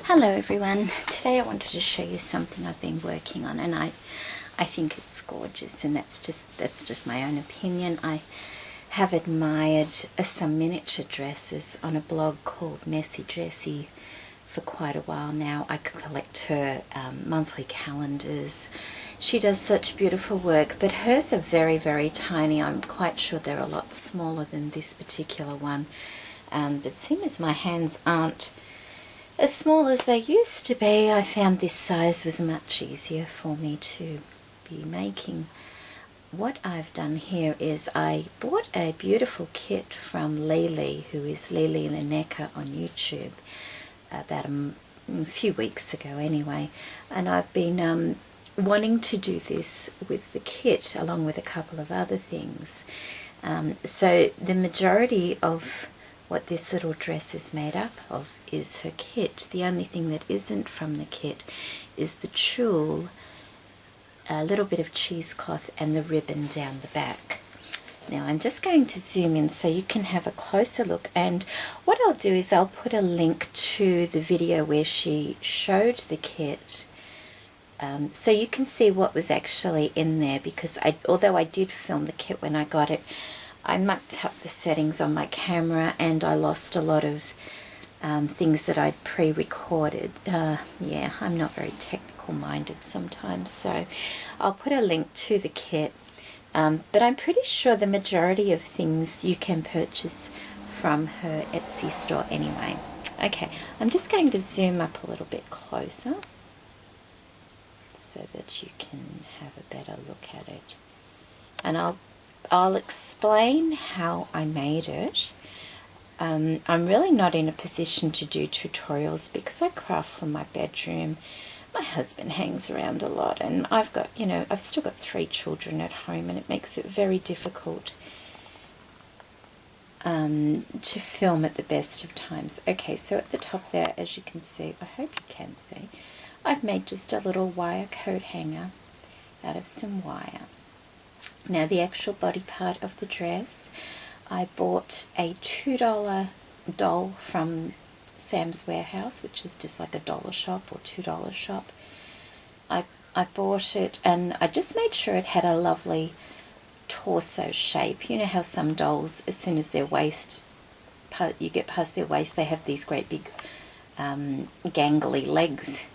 Hello everyone. Today I wanted to show you something I've been working on, and I think it's gorgeous, and that's just my own opinion. I have admired some miniature dresses on a blog called Messy Jessie for quite a while now. I collect her monthly calendars. She does such beautiful work, but hers are very, very tiny. I'm quite sure they're a lot smaller than this particular one. But seeing as my hands aren't as small as they used to be, I found this size was much easier for me to be making. What I've done here is I bought a beautiful kit from Lily, who is Lily Lineker on YouTube, about a few weeks ago anyway, and I've been wanting to do this with the kit along with a couple of other things. So the majority of what this little dress is made up of is her kit. The only thing that isn't from the kit is the tulle, a little bit of cheesecloth, and the ribbon down the back. Now I'm just going to zoom in so you can have a closer look, and what I'll do is I'll put a link to the video where she showed the kit, so you can see what was actually in there, because although I did film the kit when I got it, I mucked up the settings on my camera and I lost a lot of things that I'd pre-recorded. Yeah, I'm not very technical minded sometimes, so I'll put a link to the kit. But I'm pretty sure the majority of things you can purchase from her Etsy store anyway. Okay, I'm just going to zoom up a little bit closer so that you can have a better look at it. And I'll explain how I made it. I'm really not in a position to do tutorials because I craft from my bedroom. My husband hangs around a lot, and I've still got 3 children at home, and it makes it very difficult to film at the best of times. Okay, so at the top there, as you can see, I hope you can see, I've made just a little wire coat hanger out of some wire. Now the actual body part of the dress, I bought a $2 doll from Sam's Warehouse, which is just like a dollar shop or $2 shop. I bought it, and I just made sure it had a lovely torso shape. You know how some dolls, as soon as their waist, you get past their waist, they have these great big gangly legs,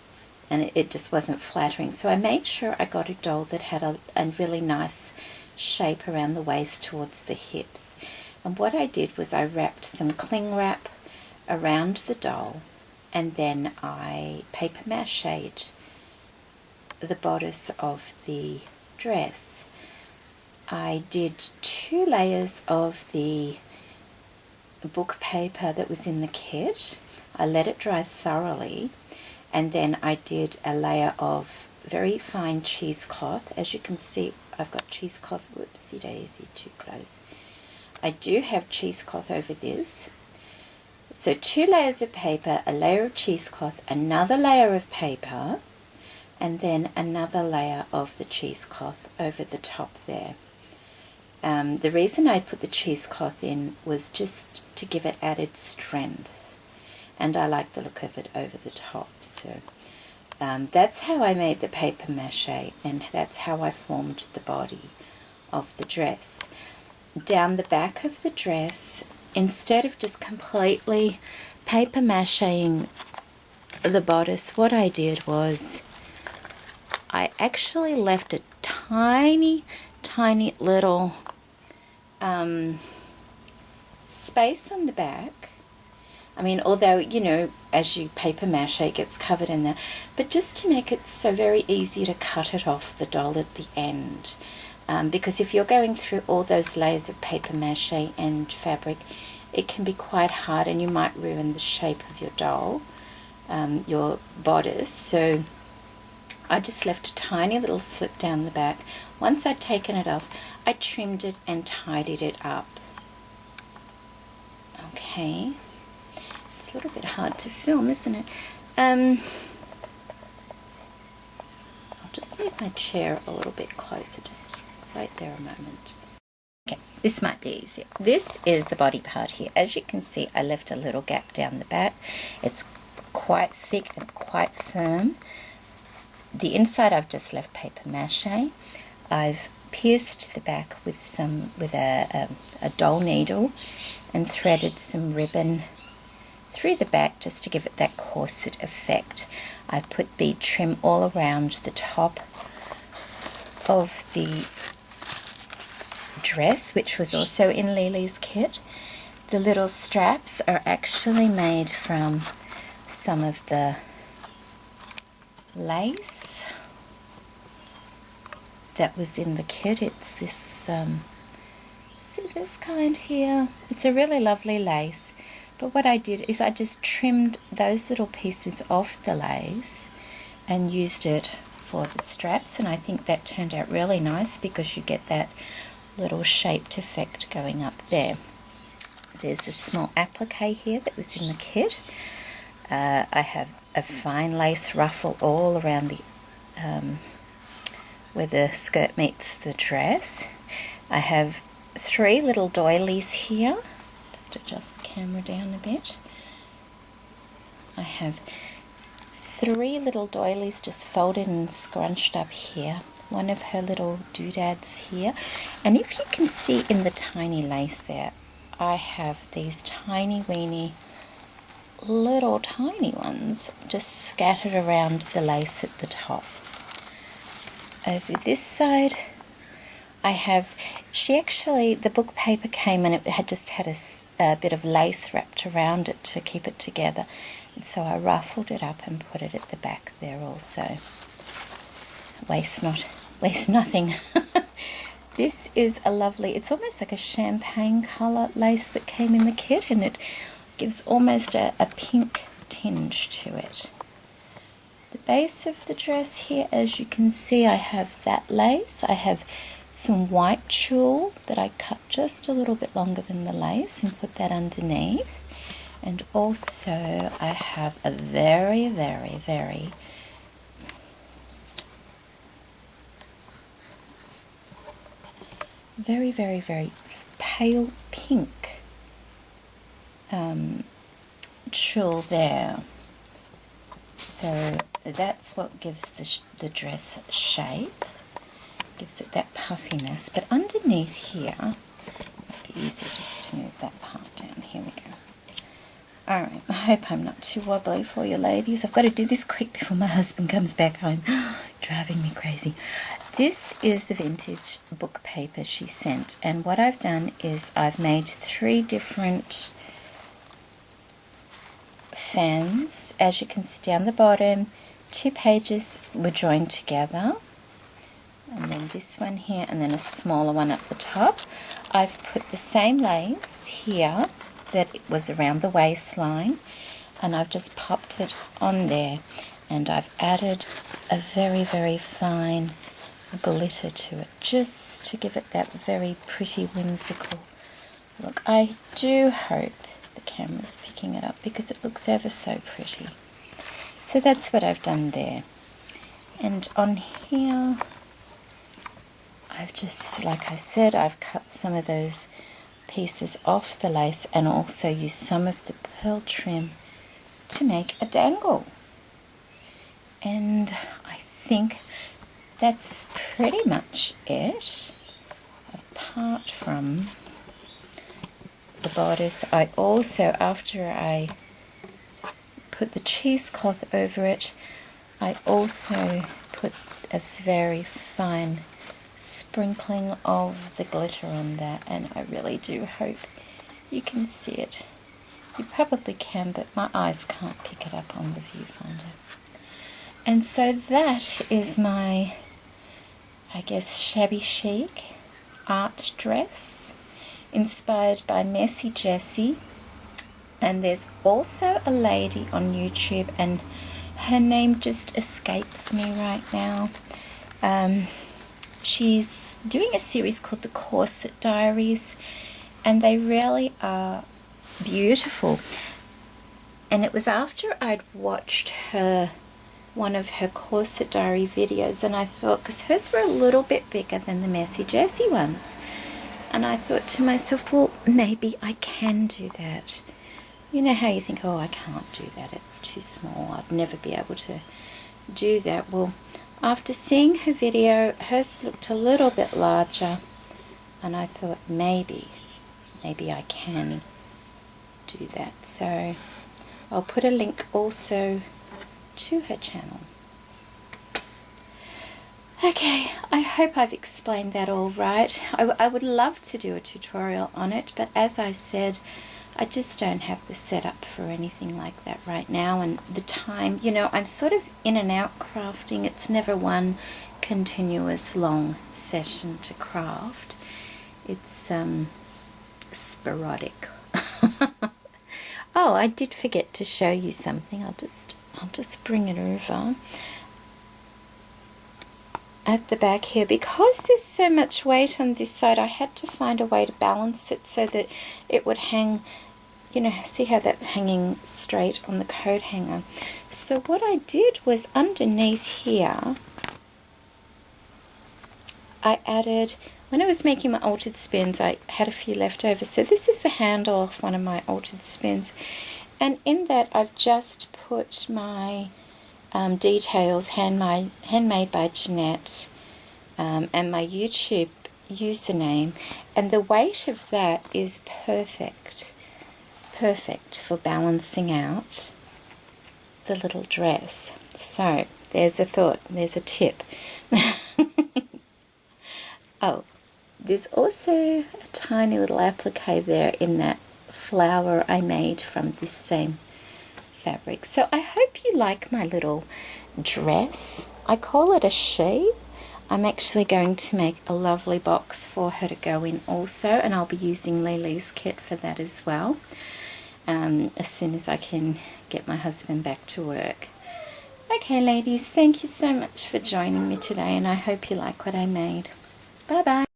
and it just wasn't flattering. So I made sure I got a doll that had a really nice shape around the waist towards the hips. And what I did was I wrapped some cling wrap around the doll, and then I paper mache'd the bodice of the dress. I did 2 layers of the book paper that was in the kit. I let it dry thoroughly, and then I did a layer of very fine cheesecloth. As you can see, I've got cheesecloth. Whoopsie daisy, too close. I do have cheesecloth over this. So 2 layers of paper, a layer of cheesecloth, another layer of paper, and then another layer of the cheesecloth over the top there. The reason I put the cheesecloth in was just to give it added strength, and I like the look of it over the top. So that's how I made the paper mache, and that's how I formed the body of the dress. Down the back of the dress, instead of just completely paper macheing the bodice, what I did was I actually left a tiny little space on the back. I mean, although, you know, as you paper mache, it gets covered in there, but just to make it so very easy to cut it off the doll at the end. Because if you're going through all those layers of paper mache and fabric, it can be quite hard, and you might ruin the shape of your doll, your bodice. So I just left a tiny little slip down the back. Once I'd taken it off, I trimmed it and tidied it up. Okay. It's a little bit hard to film, isn't it? I'll just move my chair a little bit closer, just right there a moment. Okay, this might be easier. This is the body part here. As you can see, I left a little gap down the back. It's quite thick and quite firm. The inside I've just left paper mache. I've pierced the back with a doll needle and threaded some ribbon through the back just to give it that corset effect. I've put bead trim all around the top of the dress, which was also in Lily's kit. The little straps are actually made from some of the lace that was in the kit. It's this, see this kind here? It's a really lovely lace. But what I did is I just trimmed those little pieces off the lace and used it for the straps, and I think that turned out really nice because you get that little shaped effect going up there. There's a small applique here that was in the kit. I have a fine lace ruffle all around the where the skirt meets the dress. I have 3 little doilies here. Just adjust the camera down a bit. I have 3 little doilies just folded and scrunched up here. One of her little doodads here. And if you can see in the tiny lace there, I have these tiny weeny little tiny ones just scattered around the lace at the top. Over this side I have, the book paper came and it had just had a bit of lace wrapped around it to keep it together, and so I ruffled it up and put it at the back there also. Waste nothing. This is a lovely, it's almost like a champagne colour lace that came in the kit, and it gives almost a pink tinge to it. The base of the dress here, as you can see, I have that lace. I have some white tulle that I cut just a little bit longer than the lace and put that underneath. And also I have a very, very, very pale pink tulle there. So that's what gives the dress shape, gives it that puffiness. But underneath here, it might be easier just to move that part down. Here we go. Alright, I hope I'm not too wobbly for you ladies. I've got to do this quick before my husband comes back home. Driving me crazy. This is the vintage book paper she sent, and what I've done is I've made 3 different fans. As you can see down the bottom, 2 pages were joined together, and then this one here, and then a smaller one up the top. I've put the same lace here that it was around the waistline, and I've just popped it on there, and I've added a very, very fine glitter to it just to give it that very pretty whimsical look. I do hope the camera's picking it up because it looks ever so pretty. So that's what I've done there. And on here I've just, like I said, I've cut some of those pieces off the lace and also used some of the pearl trim to make a dangle. And I think that's pretty much it, apart from the bodice. I also, after I put the cheesecloth over it, I also put a very fine sprinkling of the glitter on that, and I really do hope you can see it. You probably can, but my eyes can't pick it up on the viewfinder. And so that is my, I guess, shabby chic art dress inspired by Messy Jessie. And there's also a lady on YouTube, and her name just escapes me right now. She's doing a series called The Corset Diaries, and they really are beautiful. And it was after I'd watched one of her corset diary videos, and I thought, because hers were a little bit bigger than the Messy Jessie ones, and I thought to myself, well, maybe I can do that. You know how you think, oh, I can't do that, it's too small, I'd never be able to do that. Well, after seeing her video, hers looked a little bit larger, and I thought maybe I can do that. So I'll put a link also to her channel. Okay, I hope I've explained that all right. I would love to do a tutorial on it, but as I said, I just don't have the setup for anything like that right now, and the time, you know, I'm sort of in and out crafting. It's never one continuous long session to craft. It's sporadic. Oh, I did forget to show you something. I'll just bring it over. At the back here, because there's so much weight on this side, I had to find a way to balance it so that it would hang, you know, see how that's hanging straight on the coat hanger. So what I did was underneath here, I added, when I was making my altered spoons, I had a few left over. So this is the handle of one of my altered spoons. And in that I've just put my details, handmade by Jeanette, and my YouTube username, and the weight of that is perfect for balancing out the little dress. So there's a thought, there's a tip. Oh, there's also a tiny little applique there in that flower I made from this same fabric. So I hope you like my little dress. I call it a she. I'm actually going to make a lovely box for her to go in also, and I'll be using Lily's kit for that as well, as soon as I can get my husband back to work. Okay ladies, thank you so much for joining me today, and I hope you like what I made. Bye bye.